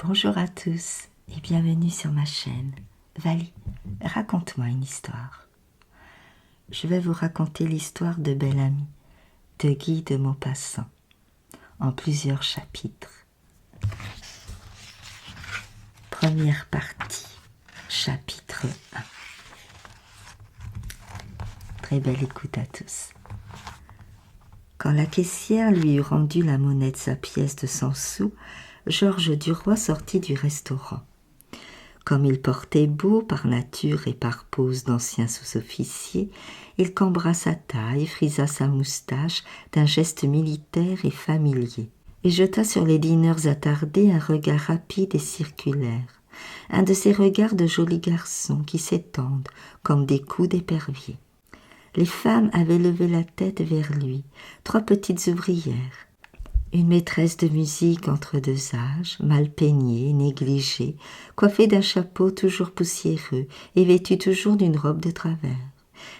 Bonjour à tous et bienvenue sur ma chaîne. Vali, raconte-moi une histoire. Je vais vous raconter l'histoire de Bel-Ami, de Guy de Maupassant, en plusieurs chapitres. Première partie, chapitre 1. Très belle écoute à tous. Quand la caissière lui eut rendu la monnaie de sa pièce de 100 sous, Georges Duroy sortit du restaurant. Comme il portait beau par nature et par pose d'ancien sous-officier, il cambra sa taille, frisa sa moustache d'un geste militaire et familier, et jeta sur les dîneurs attardés un regard rapide et circulaire, un de ces regards de jolis garçons qui s'étendent comme des coups d'épervier. Les femmes avaient levé la tête vers lui, 3 petites ouvrières, une maîtresse de musique entre 2 âges, mal peignée, négligée, coiffée d'un chapeau toujours poussiéreux et vêtue toujours d'une robe de travers,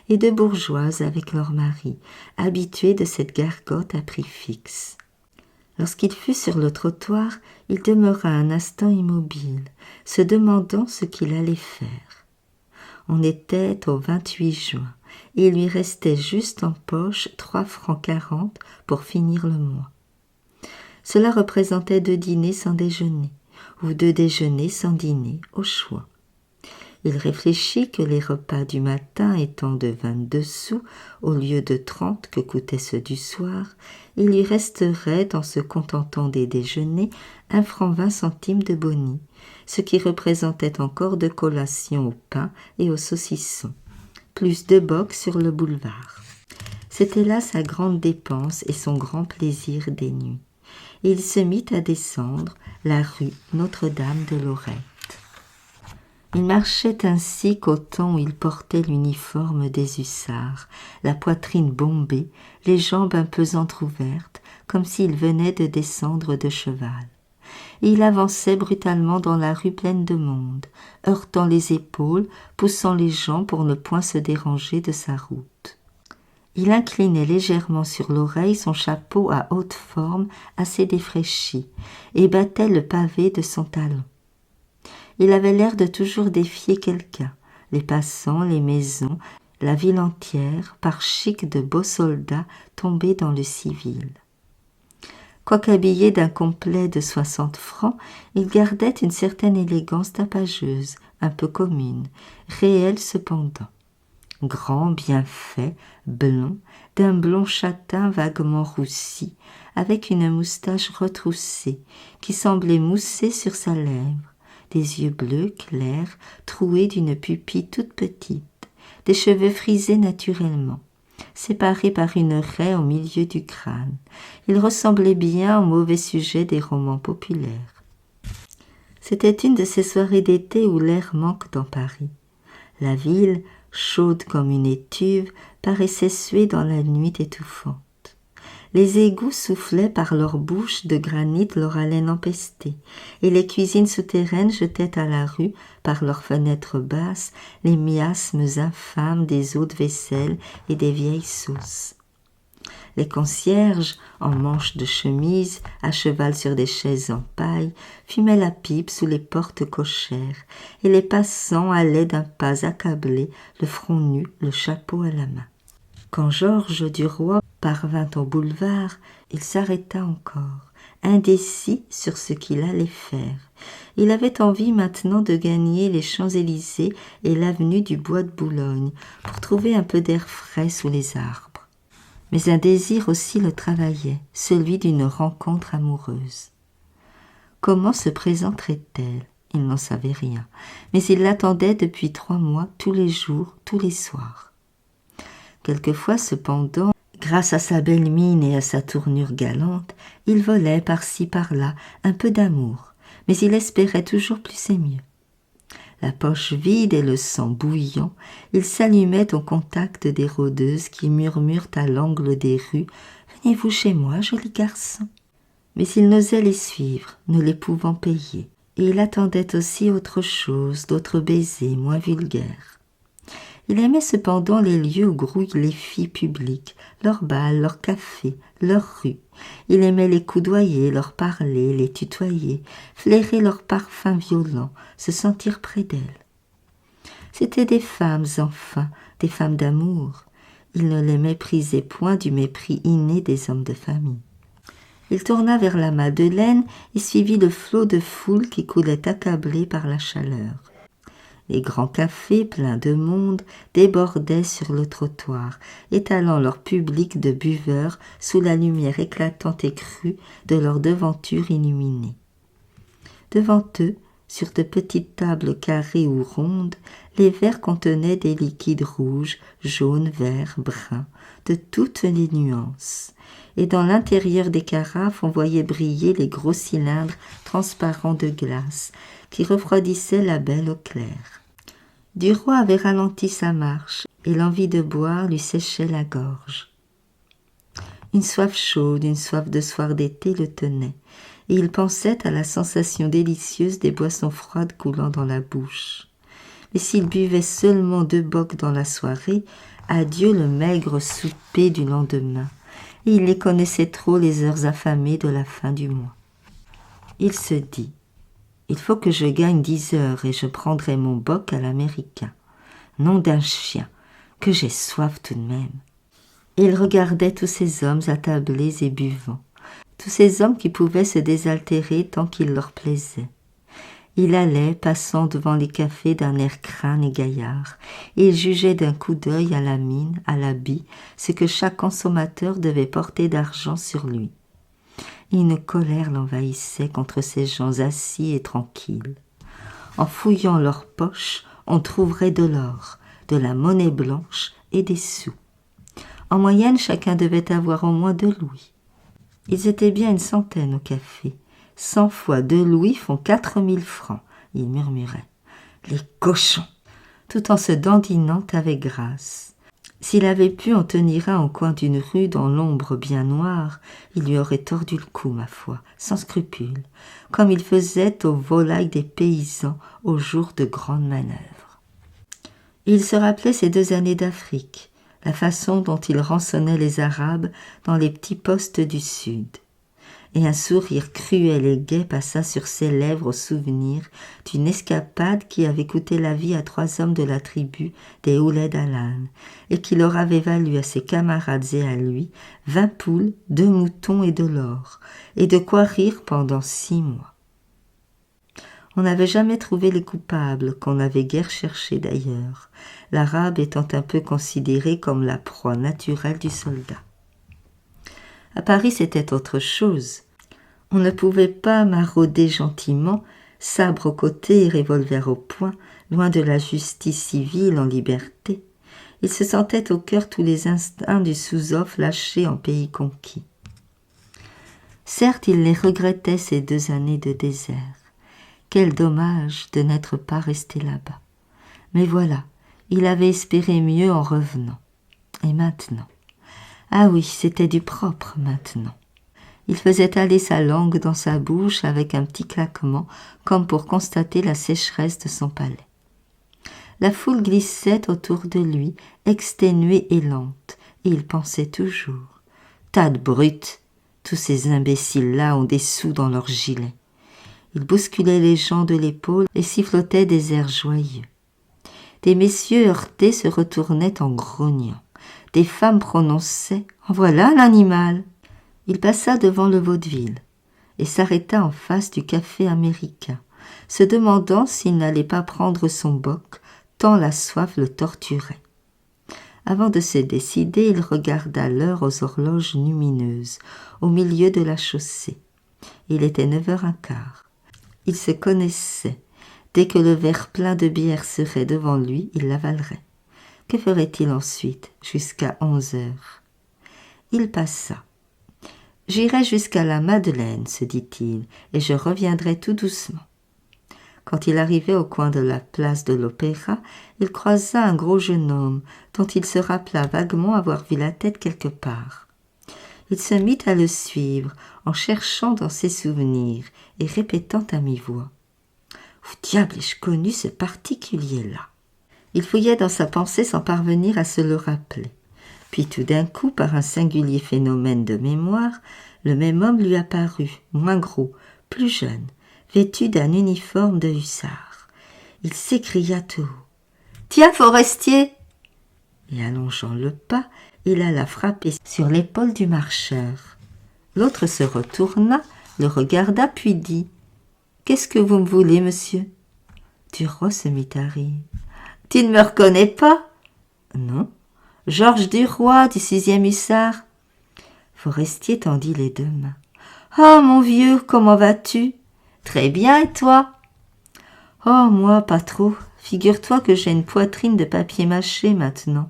et 2 bourgeoises avec leurs maris, habitués de cette gargote à prix fixe. Lorsqu'il fut sur le trottoir, il demeura un instant immobile, se demandant ce qu'il allait faire. On était au 28 juin, et il lui restait juste en poche 3,40 francs pour finir le mois. Cela représentait 2 dîners sans déjeuner, ou 2 déjeuners sans dîner, au choix. Il réfléchit que les repas du matin étant de 22 sous au lieu de 30 que coûtaient ceux du soir, il lui resterait, en se contentant des déjeuners, 1,20 franc de boni, ce qui représentait encore 2 collations au pain et au saucisson, plus 2 bocs sur le boulevard. C'était là sa grande dépense et son grand plaisir des nuits. Et il se mit à descendre la rue Notre-Dame-de-Lorette. Il marchait ainsi qu'au temps où il portait l'uniforme des hussards, la poitrine bombée, les jambes un peu entr'ouvertes, comme s'il venait de descendre de cheval. Et il avançait brutalement dans la rue pleine de monde, heurtant les épaules, poussant les gens pour ne point se déranger de sa route. Il inclinait légèrement sur l'oreille son chapeau à haute forme assez défraîchi et battait le pavé de son talon. Il avait l'air de toujours défier quelqu'un, les passants, les maisons, la ville entière, par chic de beaux soldats tombés dans le civil. Quoiqu'habillé d'un complet de 60 francs, il gardait une certaine élégance tapageuse, un peu commune, réelle cependant. Grand, bien fait, blond, d'un blond châtain vaguement roussi, avec une moustache retroussée, qui semblait mousser sur sa lèvre, des yeux bleus clairs, troués d'une pupille toute petite, des cheveux frisés naturellement, séparés par une raie au milieu du crâne. Il ressemblait bien au mauvais sujet des romans populaires. C'était une de ces soirées d'été où l'air manque dans Paris. La ville, chaude comme une étuve, paraissait suer dans la nuit étouffante. Les égouts soufflaient par leurs bouches de granit leur haleine empestée, et les cuisines souterraines jetaient à la rue, par leurs fenêtres basses, les miasmes infâmes des eaux de vaisselle et des vieilles sauces. Les concierges, en manches de chemise, à cheval sur des chaises en paille, fumaient la pipe sous les portes cochères, et les passants allaient d'un pas accablé, le front nu, le chapeau à la main. Quand Georges Duroy parvint au boulevard, il s'arrêta encore, indécis sur ce qu'il allait faire. Il avait envie maintenant de gagner les Champs-Élysées et l'avenue du Bois de Boulogne, pour trouver un peu d'air frais sous les arbres. Mais un désir aussi le travaillait, celui d'une rencontre amoureuse. Comment se présenterait-elle? Il n'en savait rien, mais il l'attendait depuis 3 mois, tous les jours, tous les soirs. Quelquefois, cependant, grâce à sa belle mine et à sa tournure galante, il volait par-ci par-là un peu d'amour, mais il espérait toujours plus et mieux. La poche vide et le sang bouillant, il s'allumait au contact des rôdeuses qui murmurent à l'angle des rues « Venez-vous chez moi, joli garçon ?» Mais il n'osait les suivre, ne les pouvant payer, et il attendait aussi autre chose, d'autres baisers moins vulgaires. Il aimait cependant les lieux où grouillent les filles publiques, leurs bals, leurs cafés, leurs rues. Il aimait les coudoyer, leur parler, les tutoyer, flairer leurs parfums violents, se sentir près d'elles. C'étaient des femmes, enfin, des femmes d'amour. Il ne les méprisait point du mépris inné des hommes de famille. Il tourna vers la Madeleine et suivit le flot de foule qui coulait accablé par la chaleur. Les grands cafés, pleins de monde, débordaient sur le trottoir, étalant leur public de buveurs sous la lumière éclatante et crue de leurs devantures illuminées. Devant eux, sur de petites tables carrées ou rondes, les verres contenaient des liquides rouges, jaunes, verts, bruns, de toutes les nuances. Et dans l'intérieur des carafes, on voyait briller les gros cylindres transparents de glace qui refroidissaient la belle eau claire. Duroy avait ralenti sa marche et l'envie de boire lui séchait la gorge. Une soif chaude, une soif de soir d'été le tenait, et il pensait à la sensation délicieuse des boissons froides coulant dans la bouche. Mais s'il buvait seulement 2 bocs dans la soirée, adieu le maigre souper du lendemain, et il les connaissait trop les heures affamées de la fin du mois. Il se dit: il faut que je gagne 10 heures et je prendrai mon boc à l'américain. Nom d'un chien, que j'ai soif tout de même. Et il regardait tous ces hommes attablés et buvant, tous ces hommes qui pouvaient se désaltérer tant qu'il leur plaisait. Il allait, passant devant les cafés d'un air crâne et gaillard, et il jugeait d'un coup d'œil à la mine, à l'habit, ce que chaque consommateur devait porter d'argent sur lui. Et une colère l'envahissait contre ces gens assis et tranquilles. En fouillant leurs poches, on trouverait de l'or, de la monnaie blanche et des sous. En moyenne, chacun devait avoir au moins 2 louis. Ils étaient bien une centaine au café. 100 fois 2 louis font 4000 francs, il murmurait. Les cochons, tout en se dandinant avec grâce. S'il avait pu en tenir un au coin d'une rue dans l'ombre bien noire, il lui aurait tordu le cou, ma foi, sans scrupule, comme il faisait aux volailles des paysans aux jours de grandes manœuvres. Il se rappelait ces 2 années d'Afrique, la façon dont il rançonnait les Arabes dans les petits postes du Sud. Et un sourire cruel et gai passa sur ses lèvres au souvenir d'une escapade qui avait coûté la vie à 3 hommes de la tribu des Ouled Alan et qui leur avait valu à ses camarades et à lui 20 poules, 2 moutons et de l'or, et de quoi rire pendant 6 mois. On n'avait jamais trouvé les coupables, qu'on n'avait guère cherché d'ailleurs, l'Arabe étant un peu considéré comme la proie naturelle du soldat. À Paris, c'était autre chose. On ne pouvait pas marauder gentiment, sabre au côté et revolver au poing, loin de la justice civile en liberté. Il se sentait au cœur tous les instincts du sous-off lâché en pays conquis. Certes, il les regrettait ces 2 années de désert. Quel dommage de n'être pas resté là-bas. Mais voilà, il avait espéré mieux en revenant. Et maintenant? Ah oui, c'était du propre maintenant. Il faisait aller sa langue dans sa bouche avec un petit claquement, comme pour constater la sécheresse de son palais. La foule glissait autour de lui, exténuée et lente, et il pensait toujours: tas de brutes, tous ces imbéciles-là ont des sous dans leurs gilets. Il bousculait les gens de l'épaule et sifflotait des airs joyeux. Des messieurs heurtés se retournaient en grognant. Des femmes prononçaient: « Voilà l'animal !» Il passa devant le vaudeville et s'arrêta en face du café américain, se demandant s'il n'allait pas prendre son boc, tant la soif le torturait. Avant de se décider, il regarda l'heure aux horloges lumineuses, au milieu de la chaussée. Il était 9h15. Il se connaissait. Dès que le verre plein de bière serait devant lui, il l'avalerait. Que ferait-il ensuite, jusqu'à 11h? Il passa. « J'irai jusqu'à la Madeleine, se dit-il, et je reviendrai tout doucement. » Quand il arrivait au coin de la place de l'Opéra, il croisa un gros jeune homme, dont il se rappela vaguement avoir vu la tête quelque part. Il se mit à le suivre, en cherchant dans ses souvenirs, et répétant à mi-voix: « Où diable ai-je connu ce particulier-là ?» Il fouillait dans sa pensée sans parvenir à se le rappeler. Puis tout d'un coup, par un singulier phénomène de mémoire, le même homme lui apparut, moins gros, plus jeune, vêtu d'un uniforme de hussard. Il s'écria tout haut. « Tiens, Forestier !» Et allongeant le pas, il alla frapper sur l'épaule du marcheur. L'autre se retourna, le regarda, puis dit « Qu'est-ce que vous me voulez, monsieur ?» Duroy se mit à rire. « Tu ne me reconnais pas ?»« Non. Georges Duroy, du 6e hussard. » Forestier tendit les deux mains. « Oh, mon vieux, comment vas-tu ?»« Très bien, et toi ?»« Oh, moi, pas trop. Figure-toi que j'ai une poitrine de papier mâché maintenant.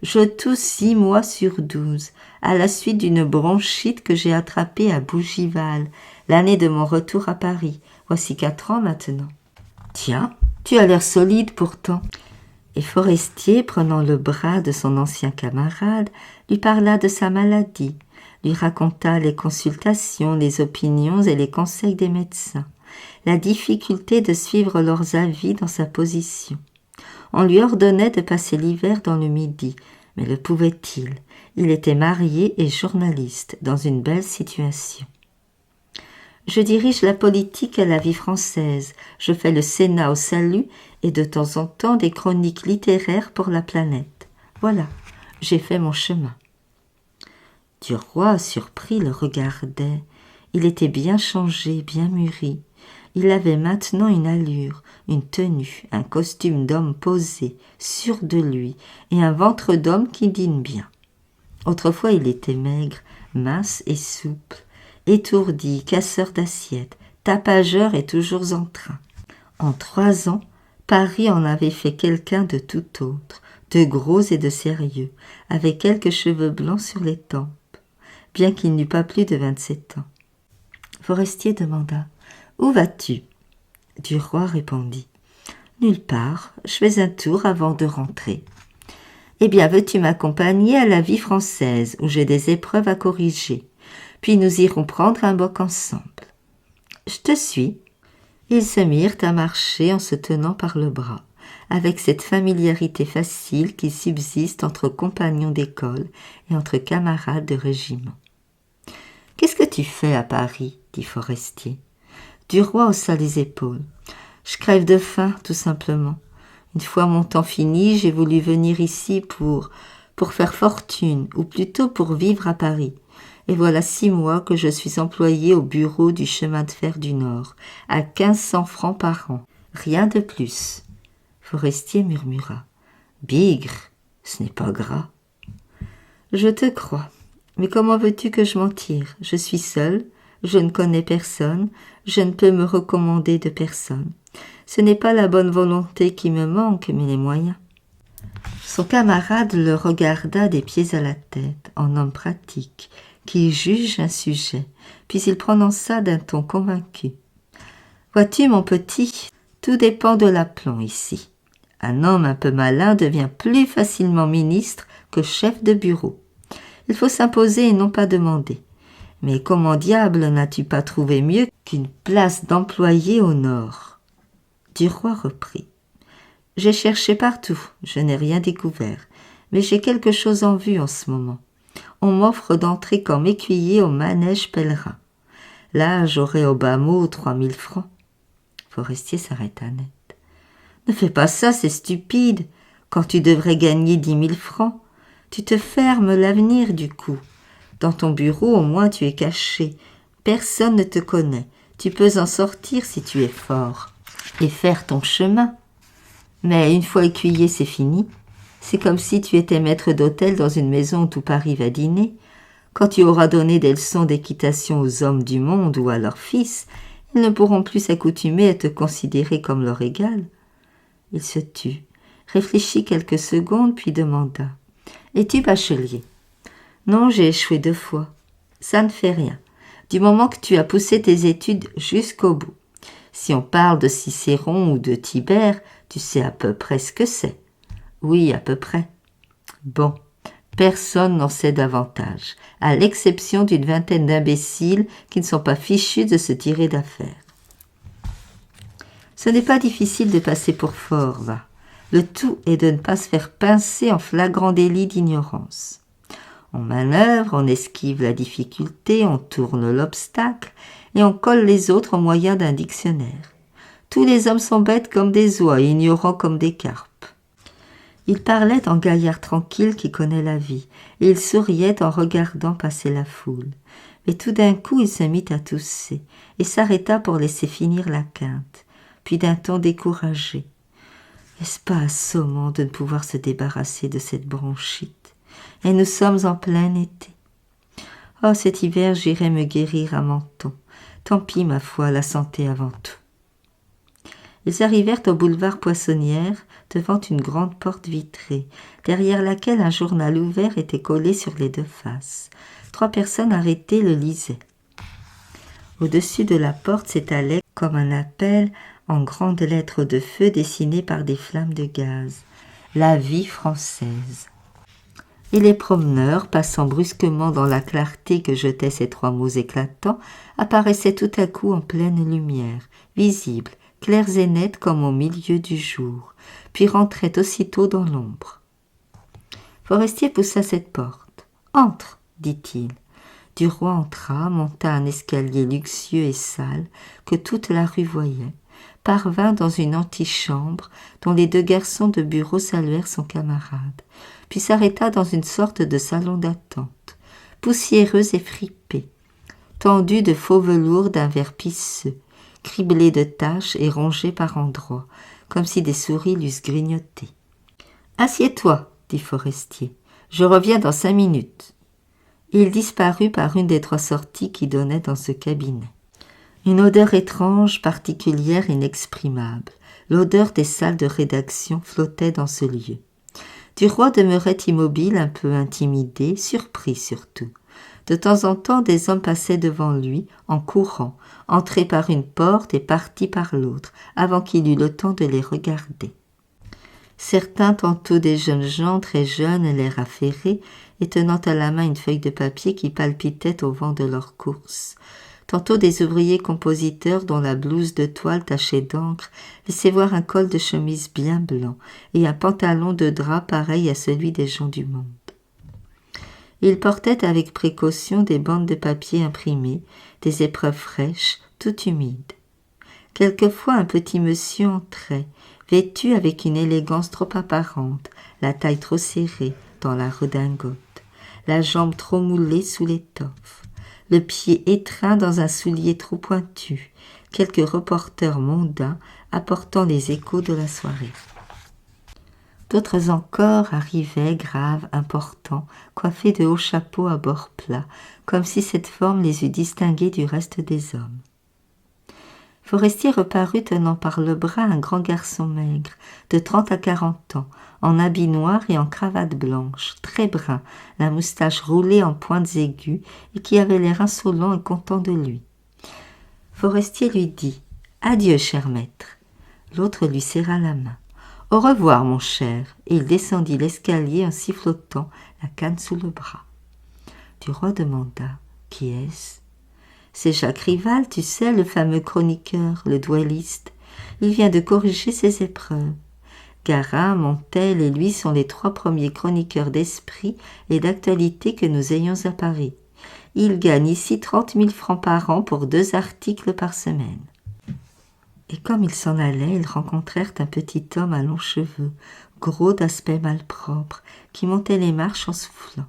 Je tousse 6 mois sur 12, à la suite d'une bronchite que j'ai attrapée à Bougival, l'année de mon retour à Paris. Voici 4 ans maintenant. »« Tiens, tu as l'air solide pourtant. » Et Forestier, prenant le bras de son ancien camarade, lui parla de sa maladie, lui raconta les consultations, les opinions et les conseils des médecins, la difficulté de suivre leurs avis dans sa position. On lui ordonnait de passer l'hiver dans le Midi, mais le pouvait-il? Il était marié et journaliste, dans une belle situation. Je dirige la politique à la vie française, je fais le Sénat au Salut et de temps en temps des chroniques littéraires pour la Planète. Voilà, j'ai fait mon chemin. Duroy, surpris, le regardait. Il était bien changé, bien mûri. Il avait maintenant une allure, une tenue, un costume d'homme posé, sûr de lui, et un ventre d'homme qui dîne bien. Autrefois il était maigre, mince et souple, étourdi, casseur d'assiettes, tapageur et toujours en train. En 3 ans, Paris en avait fait quelqu'un de tout autre, de gros et de sérieux, avec quelques cheveux blancs sur les tempes, bien qu'il n'eût pas plus de 27 ans. Forestier demanda « Où vas-tu » Duroy répondit « Nulle part, je fais un tour avant de rentrer. » « Eh bien, veux-tu m'accompagner à la vie française, où j'ai des épreuves à corriger, puis nous irons prendre un boc ensemble. » « Je te suis. » Ils se mirent à marcher en se tenant par le bras, avec cette familiarité facile qui subsiste entre compagnons d'école et entre camarades de régiment. « Qu'est-ce que tu fais à Paris ?» dit Forestier. Duroy haussa les épaules. « Je crève de faim, tout simplement. Une fois mon temps fini, j'ai voulu venir ici pour faire fortune, ou plutôt pour vivre à Paris. Et voilà 6 mois que je suis employé au bureau du chemin de fer du Nord, à 1500 francs par an. Rien de plus. » Forestier murmura. « Bigre, ce n'est pas gras. »« Je te crois. Mais comment veux-tu que je m'en tire? Je suis seul, je ne connais personne, je ne peux me recommander de personne. Ce n'est pas la bonne volonté qui me manque, mais les moyens. » Son camarade le regarda des pieds à la tête, en homme pratique, qui juge un sujet, puis il prononça d'un ton convaincu. « Vois-tu, mon petit, tout dépend de l'aplomb ici. Un homme un peu malin devient plus facilement ministre que chef de bureau. Il faut s'imposer et non pas demander. Mais comment diable n'as-tu pas trouvé mieux qu'une place d'employé au Nord ?» Duroy reprit. « J'ai cherché partout, je n'ai rien découvert, mais j'ai quelque chose en vue en ce moment. On m'offre d'entrer comme écuyer au manège pèlerin. Là, j'aurai au bas mot 3000 francs. » Forestier s'arrêta net. « Ne fais pas ça, c'est stupide. Quand tu devrais gagner 10 000 francs, tu te fermes l'avenir du coup. Dans ton bureau, au moins, tu es caché. Personne ne te connaît. Tu peux en sortir si tu es fort. Et faire ton chemin. Mais une fois écuyer, c'est fini. C'est comme si tu étais maître d'hôtel dans une maison où tout Paris va dîner. Quand tu auras donné des leçons d'équitation aux hommes du monde ou à leurs fils, ils ne pourront plus s'accoutumer à te considérer comme leur égal. » Il se tut, réfléchit quelques secondes, puis demanda. « Es-tu bachelier ?»« Non, j'ai échoué 2 fois. Ça ne fait rien, du moment que tu as poussé tes études jusqu'au bout. Si on parle de Cicéron ou de Tibère, tu sais à peu près ce que c'est. »« Oui, à peu près. »« Bon, personne n'en sait davantage, à l'exception d'une vingtaine d'imbéciles qui ne sont pas fichus de se tirer d'affaire. Ce n'est pas difficile de passer pour fort, va. Le tout est de ne pas se faire pincer en flagrant délit d'ignorance. On manœuvre, on esquive la difficulté, on tourne l'obstacle et on colle les autres au moyen d'un dictionnaire. Tous les hommes sont bêtes comme des oies et ignorants comme des carpes. Il parlait en gaillard tranquille qui connaît la vie, et il souriait en regardant passer la foule. Mais tout d'un coup il se mit à tousser, et s'arrêta pour laisser finir la quinte, puis d'un ton découragé. Est-ce pas assommant de ne pouvoir se débarrasser de cette bronchite? Et nous sommes en plein été. Oh, cet hiver j'irai me guérir à Menton. Tant pis, ma foi, la santé avant tout. Ils arrivèrent au boulevard Poissonnière, devant une grande porte vitrée, derrière laquelle un journal ouvert était collé sur les deux faces. 3 personnes arrêtées le lisaient. Au-dessus de la porte s'étalait, comme un appel, en grandes lettres de feu dessinées par des flammes de gaz, « La vie française ». Et les promeneurs, passant brusquement dans la clarté que jetaient ces 3 mots éclatants, apparaissaient tout à coup en pleine lumière, visibles, clairs et nets comme au milieu du jour, puis rentraient aussitôt dans l'ombre. Forestier poussa cette porte. « Entre !» dit-il. Duroy entra, monta un escalier luxueux et sale que toute la rue voyait, parvint dans une antichambre dont les 2 garçons de bureau saluèrent son camarade, puis s'arrêta dans une sorte de salon d'attente, poussiéreux et fripé, tendu de faux velours d'un vert pisseux, criblé de taches et rongé par endroits, comme si des souris l'eussent grignoté. « Assieds-toi, dit Forestier, je reviens dans 5 minutes. » Il disparut par une des 3 sorties qui donnaient dans ce cabinet. Une odeur étrange, particulière, inexprimable, l'odeur des salles de rédaction flottait dans ce lieu. Duroy demeurait immobile, un peu intimidé, surpris surtout. De temps en temps, des hommes passaient devant lui, en courant, entrés par une porte et partis par l'autre, avant qu'il eût le temps de les regarder. Certains, tantôt des jeunes gens très jeunes, l'air affairé, et tenant à la main une feuille de papier qui palpitait au vent de leur course. Tantôt des ouvriers compositeurs dont la blouse de toile tachée d'encre laissait voir un col de chemise bien blanc et un pantalon de drap pareil à celui des gens du monde. Ils portaient avec précaution des bandes de papier imprimées, des épreuves fraîches, toutes humides. Quelquefois un petit monsieur entrait, vêtu avec une élégance trop apparente, la taille trop serrée dans la redingote, la jambe trop moulée sous l'étoffe, le pied étreint dans un soulier trop pointu, quelques reporters mondains apportant les échos de la soirée. D'autres encore arrivaient, graves, importants, coiffés de hauts chapeaux à bords plats, comme si cette forme les eût distingués du reste des hommes. Forestier reparut tenant par le bras un grand garçon maigre, de 30 à 40 ans, en habit noir et en cravate blanche, très brun, la moustache roulée en pointes aiguës et qui avait l'air insolent et content de lui. Forestier lui dit « Adieu, cher maître ». L'autre lui serra la main. « Au revoir, mon cher », et il descendit l'escalier en sifflotant la canne sous le bras. Duroy demanda « Qui est-ce » ? C'est Jacques Rival, tu sais, le fameux chroniqueur, le duelliste. Il vient de corriger ses épreuves. Garin, Montel et lui sont les 3 premiers chroniqueurs d'esprit et d'actualité que nous ayons à Paris. Ils gagnent ici 30 000 francs par an pour 2 articles par semaine. Et comme ils s'en allaient, ils rencontrèrent un petit homme à longs cheveux, gros d'aspect malpropre, qui montait les marches en soufflant.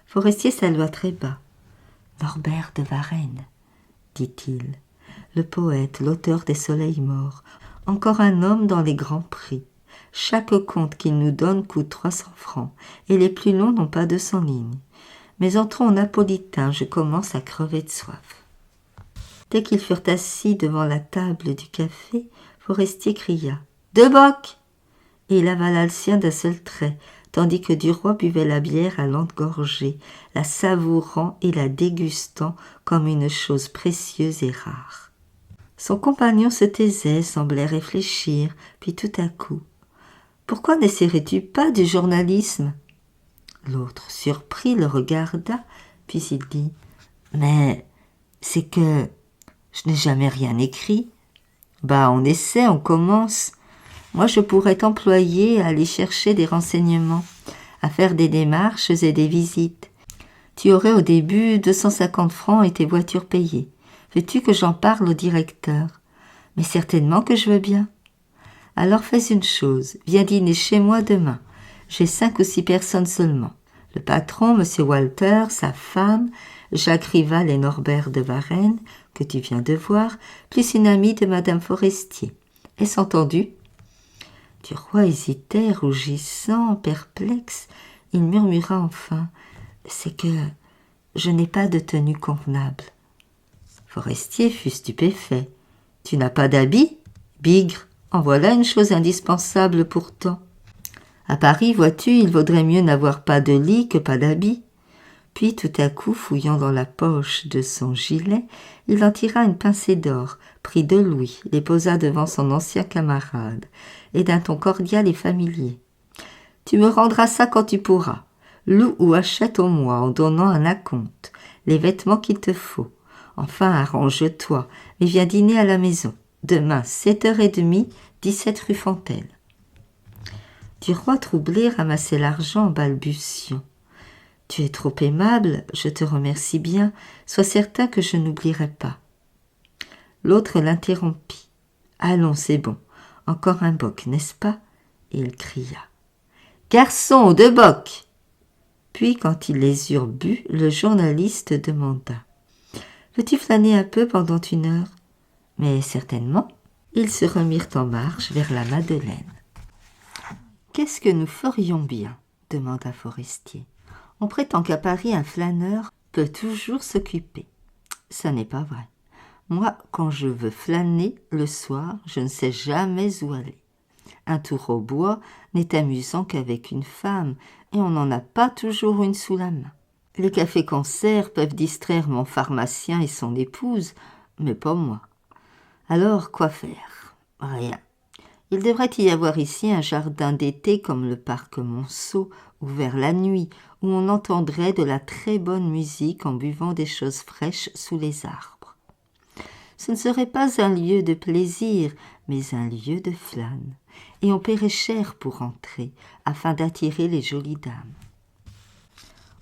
Forestier salua très bas. « Norbert de Varenne, dit-il, le poète, l'auteur des Soleils morts, encore un homme dans les grands prix. Chaque conte qu'il nous donne coûte 300 francs, et les plus longs n'ont pas 200 lignes. Mais entrons au napolitain, je commence à crever de soif. » Dès qu'ils furent assis devant la table du café, Forestier cria « De bock !» et il avala le sien d'un seul trait, tandis que Duroy buvait la bière à lente gorgée, la savourant et la dégustant comme une chose précieuse et rare. Son compagnon se taisait, semblait réfléchir, puis tout à coup « Pourquoi n'essaierais-tu pas du journalisme ?» L'autre, surpris, le regarda, puis il dit « Mais c'est que je n'ai jamais rien écrit. » « Bah, on essaie, on commence. Moi, je pourrais t'employer à aller chercher des renseignements, à faire des démarches et des visites. Tu aurais au début 250 francs et tes voitures payées. Veux-tu que j'en parle au directeur? Mais certainement que je veux bien. Alors fais une chose, viens dîner chez moi demain. J'ai 5 ou 6 personnes seulement. Le patron, M. Walter, sa femme, Jacques Rival et Norbert de Varenne, que tu viens de voir, plus une amie de Madame Forestier. Est-ce entendu? Duroy hésitait, rougissant, perplexe. Il murmura enfin, « C'est que je n'ai pas de tenue convenable. » Forestier fut stupéfait. « Tu n'as pas d'habit? Bigre, en voilà une chose indispensable pourtant. À Paris, vois-tu, il vaudrait mieux n'avoir pas de lit que pas d'habit. » Puis tout à coup, fouillant dans la poche de son gilet, il en tira une pincée d'or, prit 2 louis, les posa devant son ancien camarade, et d'un ton cordial et familier. « Tu me rendras ça quand tu pourras. Loue ou achète au mois en donnant un acompte, les vêtements qu'il te faut. Enfin, arrange-toi, mais viens dîner à la maison. Demain, 7h30, 17 rue Fontaine. » Duroy, troublé, ramassait l'argent en balbutiant. « Tu es trop aimable, je te remercie bien, sois certain que je n'oublierai pas. » L'autre l'interrompit. « Allons, c'est bon, encore un boc, n'est-ce pas ?» Et il cria. « Garçon, 2 bocs !» Puis, quand ils les eurent bu, le journaliste demanda. « Veux-tu flâner un peu pendant 1 heure ?» « Mais certainement. » Ils se remirent en marche vers la Madeleine. « Qu'est-ce que nous ferions bien ?» demanda Forestier. « On prétend qu'à Paris, un flâneur peut toujours s'occuper. Ça n'est pas vrai. Moi, quand je veux flâner le soir, je ne sais jamais où aller. Un tour au bois n'est amusant qu'avec une femme, et on n'en a pas toujours une sous la main. Les cafés-concerts peuvent distraire mon pharmacien et son épouse, mais pas moi. Alors, quoi faire? Rien. Il devrait y avoir ici un jardin d'été comme le parc Monceau, ouvert la nuit, où on entendrait de la très bonne musique en buvant des choses fraîches sous les arbres. Ce ne serait pas un lieu de plaisir, mais un lieu de flâne, et on paierait cher pour entrer, afin d'attirer les jolies dames.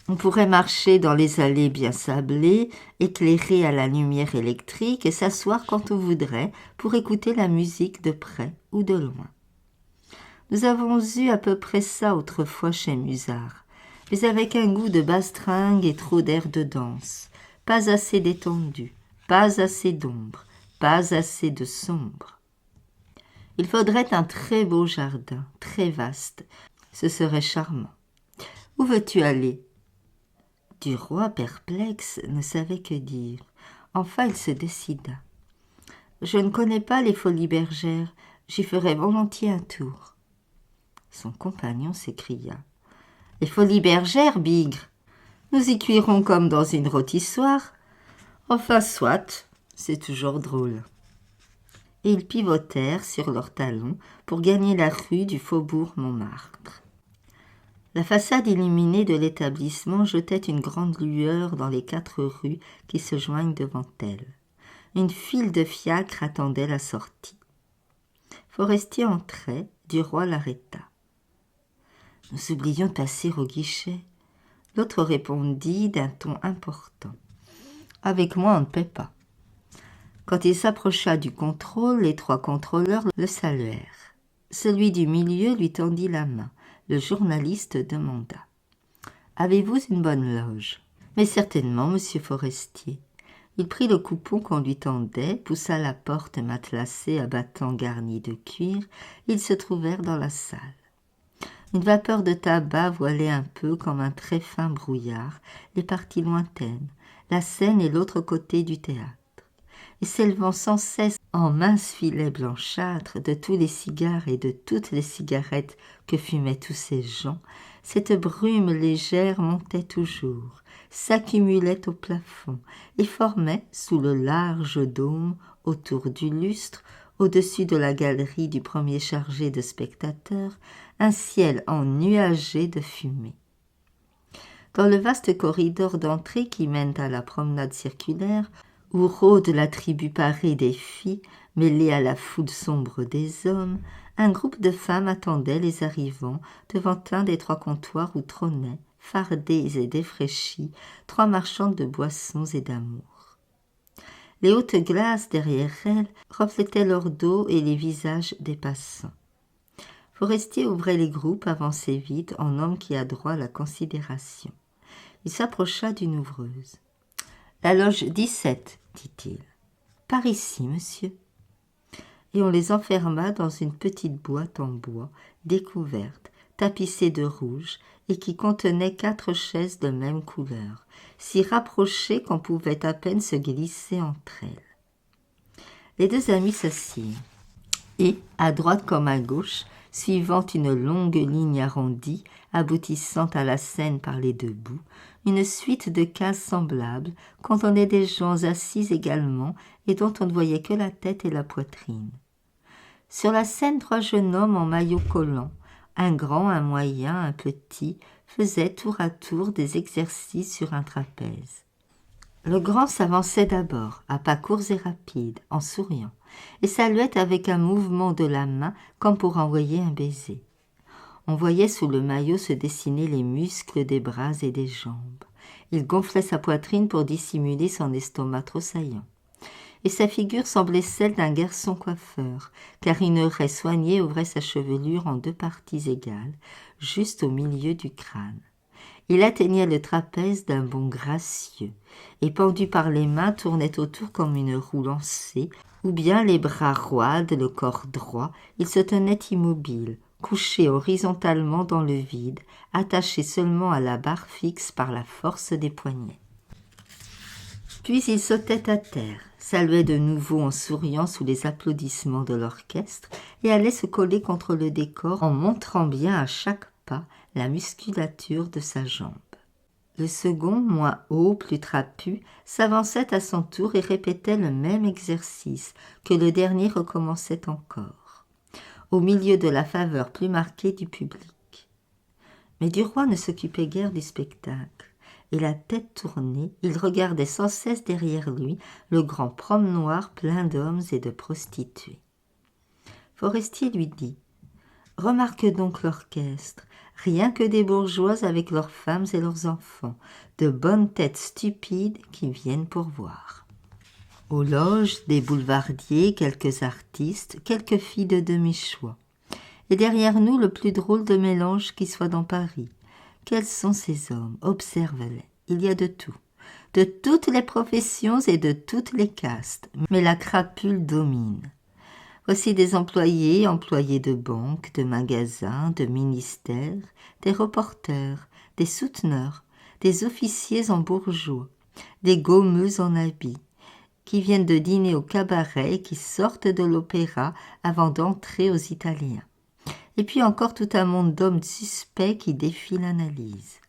On pourrait marcher dans les allées bien sablées, éclairées à la lumière électrique et s'asseoir quand on voudrait pour écouter la musique de près ou de loin. Nous avons eu à peu près ça autrefois chez Musard, mais avec un goût de bastringue et trop d'air de danse, pas assez d'étendue, pas assez d'ombre, pas assez de sombre. Il faudrait un très beau jardin, très vaste, ce serait charmant. Où veux-tu aller ? Duroy, perplexe, ne savait que dire. Enfin, il se décida. « Je ne connais pas les Folies Bergères, j'y ferai volontiers un tour. » Son compagnon s'écria. « Les Folies Bergères, bigre! Nous y cuirons comme dans une rôtissoire. Enfin, soit, c'est toujours drôle. » Et ils pivotèrent sur leurs talons pour gagner la rue du faubourg Montmartre. La façade illuminée de l'établissement jetait une grande lueur dans les 4 rues qui se joignent devant elle. Une file de fiacres attendait la sortie. Forestier entrait, Duroy l'arrêta. « Nous oublions de passer au guichet. » L'autre répondit d'un ton important. « Avec moi, on ne paie pas. » Quand il s'approcha du contrôle, les 3 contrôleurs le saluèrent. Celui du milieu lui tendit la main. Le journaliste demanda. « Avez-vous une bonne loge ?»« Mais certainement, monsieur Forestier. » Il prit le coupon qu'on lui tendait, poussa la porte matelassée à battants garnis de cuir. Ils se trouvèrent dans la salle. Une vapeur de tabac voilait un peu comme un très fin brouillard les parties lointaines, la scène et l'autre côté du théâtre. Et s'élevant sans cesse en minces filets blanchâtres de tous les cigares et de toutes les cigarettes que fumaient tous ces gens, cette brume légère montait toujours, s'accumulait au plafond et formait, sous le large dôme, autour du lustre, au-dessus de la galerie du premier chargé de spectateurs, un ciel ennuagé de fumée. Dans le vaste corridor d'entrée qui mène à la promenade circulaire, où rôde la tribu parée des filles, mêlée à la foule sombre des hommes, Un groupe de femmes attendait les arrivants devant un des 3 comptoirs où trônaient, fardées et défraîchies, 3 marchandes de boissons et d'amour. Les hautes glaces derrière elles reflétaient leur dos et les visages des passants. Forestier ouvrait les groupes avancés vite en homme qui a droit à la considération. Il s'approcha d'une ouvreuse. « La loge 17, dit-il. « Par ici, monsieur. » Et on les enferma dans une petite boîte en bois, découverte, tapissée de rouge, et qui contenait 4 chaises de même couleur, si rapprochées qu'on pouvait à peine se glisser entre elles. Les 2 amis s'assirent, et, à droite comme à gauche, suivant une longue ligne arrondie, aboutissant à la Seine par les 2 bouts, une suite de cases semblables contenait des gens assis également et dont on ne voyait que la tête et la poitrine. Sur la Seine, 3 jeunes hommes en maillot collant, un grand, un moyen, un petit, faisaient tour à tour des exercices sur un trapèze. Le grand s'avançait d'abord, à pas courts et rapides, en souriant, et saluait avec un mouvement de la main comme pour envoyer un baiser. On voyait sous le maillot se dessiner les muscles des bras et des jambes. Il gonflait sa poitrine pour dissimuler son estomac trop saillant. Et sa figure semblait celle d'un garçon coiffeur, car une raie soignée ouvrait sa chevelure en 2 parties égales, juste au milieu du crâne. Il atteignait le trapèze d'un bond gracieux, et pendu par les mains tournait autour comme une roue lancée, ou bien les bras roides, le corps droit, il se tenait immobile, couché horizontalement dans le vide, attaché seulement à la barre fixe par la force des poignets. Puis il sautait à terre, saluait de nouveau en souriant sous les applaudissements de l'orchestre et allait se coller contre le décor en montrant bien à chaque pas la musculature de sa jambe. Le second, moins haut, plus trapu, s'avançait à son tour et répétait le même exercice que le dernier recommençait encore, au milieu de la faveur plus marquée du public. Mais Duroy ne s'occupait guère du spectacle. Et la tête tournée, il regardait sans cesse derrière lui le grand promenoir plein d'hommes et de prostituées. Forestier lui dit « Remarque donc l'orchestre, rien que des bourgeoises avec leurs femmes et leurs enfants, de bonnes têtes stupides qui viennent pour voir. » Aux loges, des boulevardiers, quelques artistes, quelques filles de demi-choix. Et derrière nous, le plus drôle de mélange qui soit dans Paris. Quels sont ces hommes? Observe-les. Il y a de tout. De toutes les professions et de toutes les castes. Mais la crapule domine. Voici des employés de banques, de magasins, de ministères, des reporters, des souteneurs, des officiers en bourgeois, des gommeux en habits, qui viennent de dîner au cabaret et qui sortent de l'opéra avant d'entrer aux Italiens. Et puis encore tout un monde d'hommes suspects qui défient l'analyse.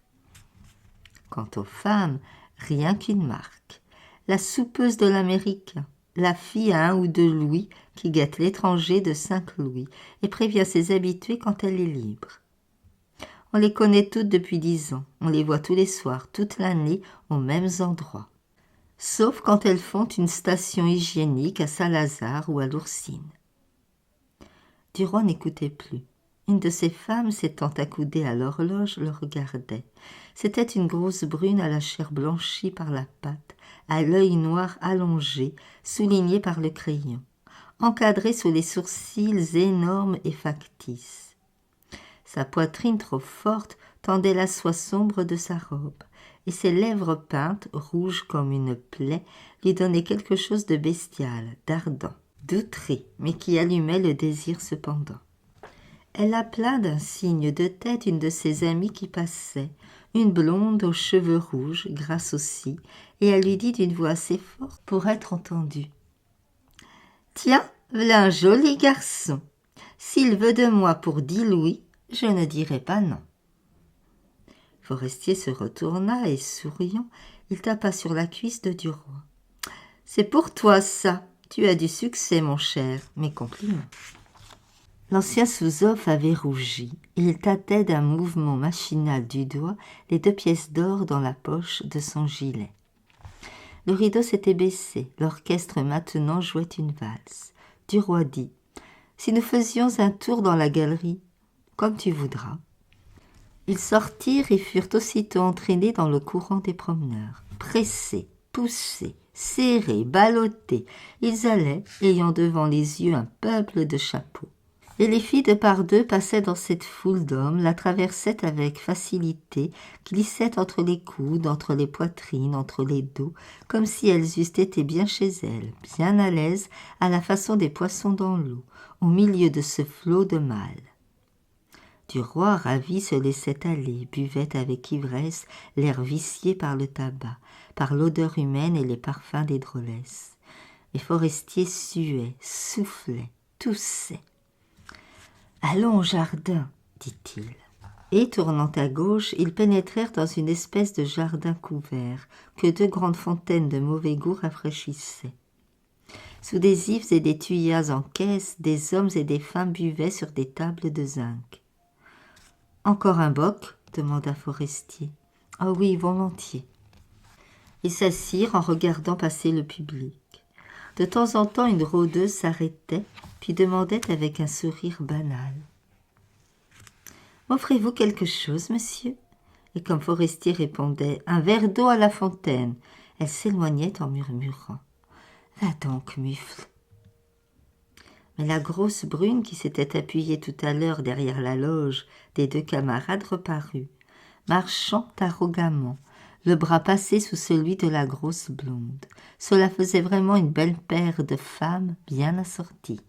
Quant aux femmes, rien qu'une marque. La soupeuse de l'Américain, la fille à 1 ou 2 louis qui guette l'étranger de 5 louis et prévient ses habitués quand elle est libre. On les connaît toutes depuis 10 ans, on les voit tous les soirs, toute l'année, aux mêmes endroits. Sauf quand elles font une station hygiénique à Saint-Lazare ou à l'Oursine. Duroy n'écoutait plus. Une de ces femmes, s'étant accoudée à l'horloge, le regardait. C'était une grosse brune à la chair blanchie par la pâte, à l'œil noir allongé, souligné par le crayon, encadré sous les sourcils énormes et factices. Sa poitrine trop forte tendait la soie sombre de sa robe, et ses lèvres peintes, rouges comme une plaie, lui donnaient quelque chose de bestial, d'ardent, d'outré, mais qui allumait le désir cependant. Elle appela d'un signe de tête une de ses amies qui passait, une blonde aux cheveux rouges, grasse aussi, et elle lui dit d'une voix assez forte pour être entendue. « Tiens, v'là un joli garçon. S'il veut de moi pour 10 louis, je ne dirai pas non. » Forestier se retourna et, souriant, il tapa sur la cuisse de Duroy. « C'est pour toi, ça. Tu as du succès, mon cher. Mes compliments. » L'ancien sous-off avait rougi, et il tâtait d'un mouvement machinal du doigt les 2 pièces d'or dans la poche de son gilet. Le rideau s'était baissé, l'orchestre maintenant jouait une valse. Duroy dit si nous faisions un tour dans la galerie, comme tu voudras. » Ils sortirent et furent aussitôt entraînés dans le courant des promeneurs. Pressés, poussés, serrés, ballottés, ils allaient, ayant devant les yeux un peuple de chapeaux. Et les filles de par deux passaient dans cette foule d'hommes, la traversaient avec facilité, glissaient entre les coudes, entre les poitrines, entre les dos, comme si elles eussent été bien chez elles, bien à l'aise, à la façon des poissons dans l'eau, au milieu de ce flot de mâles. Du roi ravi se laissait aller, buvait avec ivresse l'air vicié par le tabac, par l'odeur humaine et les parfums des drôlesses. Les forestiers suaient, soufflaient, toussaient. « Allons au jardin, dit-il. » Et, tournant à gauche, ils pénétrèrent dans une espèce de jardin couvert que deux grandes fontaines de mauvais goût rafraîchissaient. Sous des ifs et des tuyas en caisse, des hommes et des femmes buvaient sur des tables de zinc. « Encore un boc ?» demanda Forestier. « Ah oui, volontiers. » Ils s'assirent en regardant passer le public. De temps en temps, une rôdeuse s'arrêtait, puis demandait avec un sourire banal. « M'offrez-vous quelque chose, monsieur ?» Et comme Forestier répondait « Un verre d'eau à la fontaine », elle s'éloignait en murmurant « Va donc, mufle !» Mais la grosse brune qui s'était appuyée tout à l'heure derrière la loge des deux camarades reparut, marchant arrogamment, le bras passé sous celui de la grosse blonde. Cela faisait vraiment une belle paire de femmes bien assorties.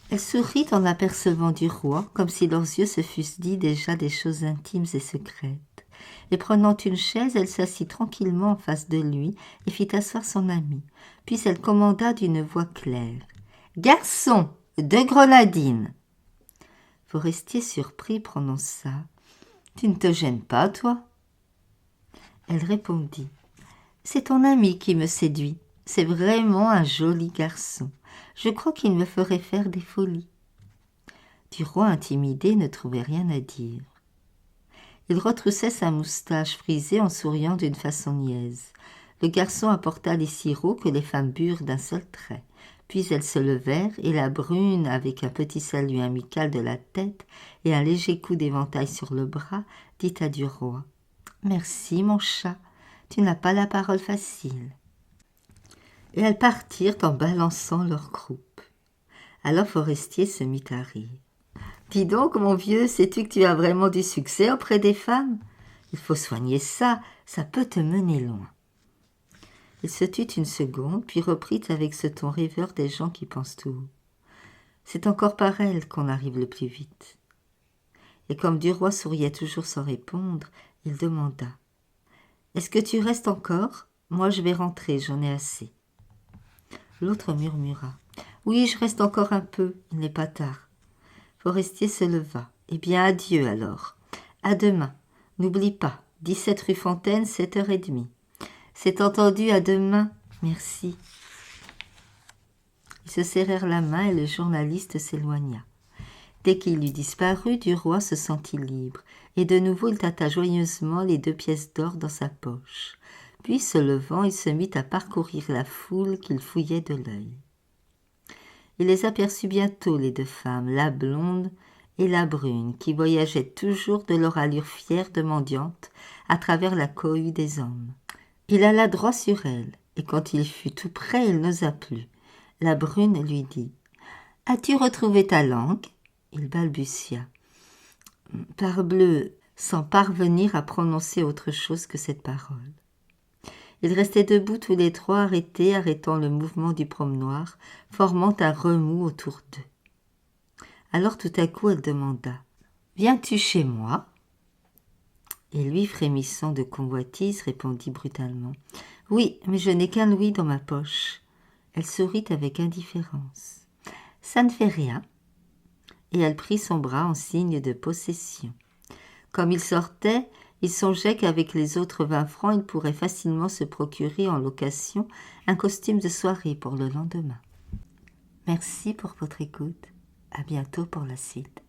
Elle sourit en apercevant du roi, comme si leurs yeux se fussent dit déjà des choses intimes et secrètes. Et prenant une chaise, elle s'assit tranquillement en face de lui et fit asseoir son ami. Puis elle commanda d'une voix claire. « Garçon, deux grenadines !» Forestier surpris prononça. « Tu ne te gênes pas, toi ?» Elle répondit. « C'est ton ami qui me séduit. C'est vraiment un joli garçon. Je crois qu'il me ferait faire des folies. » Du roi intimidé ne trouvait rien à dire. Il retroussait sa moustache frisée en souriant d'une façon niaise. Le garçon apporta les sirops que les femmes burent d'un seul trait. Puis elles se levèrent et la brune, avec un petit salut amical de la tête et un léger coup d'éventail sur le bras, dit à du roi. « Merci, mon chat, tu n'as pas la parole facile. » Et elles partirent en balançant leur croupe. Alors Forestier se mit à rire. « Dis donc, mon vieux, sais-tu que tu as vraiment du succès auprès des femmes ? Il faut soigner ça, ça peut te mener loin. » Il se tut une seconde, puis reprit avec ce ton rêveur des gens qui pensent tout haut. « C'est encore par elle qu'on arrive le plus vite. » Et comme Duroy souriait toujours sans répondre, il demanda. « Est-ce que tu restes encore ? Moi je vais rentrer, j'en ai assez. » L'autre murmura. « Oui, je reste encore un peu, il n'est pas tard. » Forestier se leva. « Eh bien, adieu alors. À demain. N'oublie pas, 17 rue Fontaine, 7h30. C'est entendu, à demain. Merci. » Ils se serrèrent la main et le journaliste s'éloigna. Dès qu'il eut disparu, Duroy se sentit libre, et de nouveau il tâta joyeusement les 2 pièces d'or dans sa poche. Puis, se levant, il se mit à parcourir la foule qu'il fouillait de l'œil. Il les aperçut bientôt, les 2 femmes, la blonde et la brune, qui voyageaient toujours de leur allure fière de mendiante à travers la cohue des hommes. Il alla droit sur elle, et quand il fut tout près, il n'osa plus. La brune lui dit « As-tu retrouvé ta langue ?» Il balbutia. « Parbleu !» sans parvenir à prononcer autre chose que cette parole. Ils restaient debout tous les 3 arrêtés, arrêtant le mouvement du promenoir, formant un remous autour d'eux. Alors tout à coup elle demanda « Viens-tu chez moi ?» Et lui, frémissant de convoitise, répondit brutalement « Oui, mais je n'ai qu'un louis dans ma poche. » Elle sourit avec indifférence. « Ça ne fait rien. » Et elle prit son bras en signe de possession. Comme il sortait, il songeait qu'avec les autres 20 francs, il pourrait facilement se procurer en location un costume de soirée pour le lendemain. Merci pour votre écoute. À bientôt pour la suite.